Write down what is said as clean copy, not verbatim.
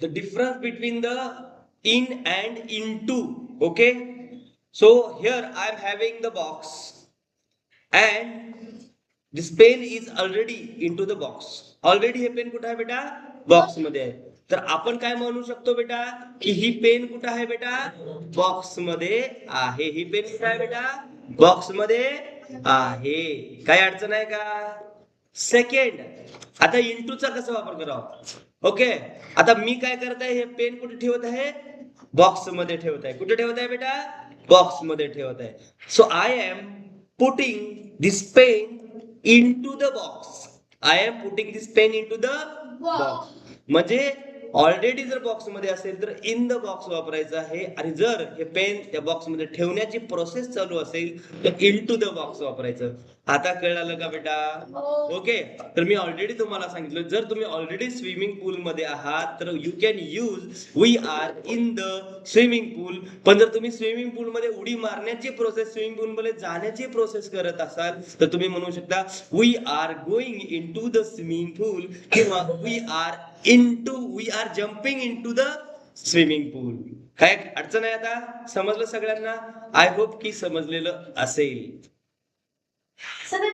the difference between the in and into. Okay, so here I am having the box and this pen is already into the box. Already हे pen कुठे आहे बेटा? Box मध्ये आहे. तर आपण काय म्हणू शकतो बेटा की ही पेन कुठे आहे बेटा? बॉक्स मध्ये आहे. ही पेन कुठे आहे बेटा? बॉक्स मध्ये आहे. काय अडचण आहे का? सेकंड, आता इंटूचा कसा वापर करावा? ओके, आता मी काय करत आहे, हे पेन कुठे ठेवत आहे? बॉक्स मध्ये ठेवत आहे. कुठे ठेवत आहे बेटा? बॉक्स मध्ये ठेवत आहे. So I am putting this pen into the box. I am putting this pen into the box. म्हणजे ऑलरेडी जर बॉक्स मध्ये असेल तर इन द बॉक्स वापरायचं आहे, आणि जर हे पेन त्या बॉक्स मध्ये ठेवण्याची प्रोसेस चालू असेल तर इनटू द बॉक्स वापरायचं. आता कळलं का बेटा? ओके, तर मी ऑलरेडी तुम्हाला सांगितलं, जर तुम्ही ऑलरेडी स्विमिंग पूल मध्ये आहात तर you can use we are in the swimming pool. पण जर तुम्ही स्विमिंग पूल मध्ये उडी मारण्याची प्रोसेस, स्विमिंग पूल मध्ये जाण्याची प्रोसेस करत असाल तर तुम्ही म्हणू शकता we are going into the swimming pool, किंवा we are jumping into the swimming pool. काय अडचण आहे? आता समजलं सगळ्यांना? आय होप की समजलेलं असेल.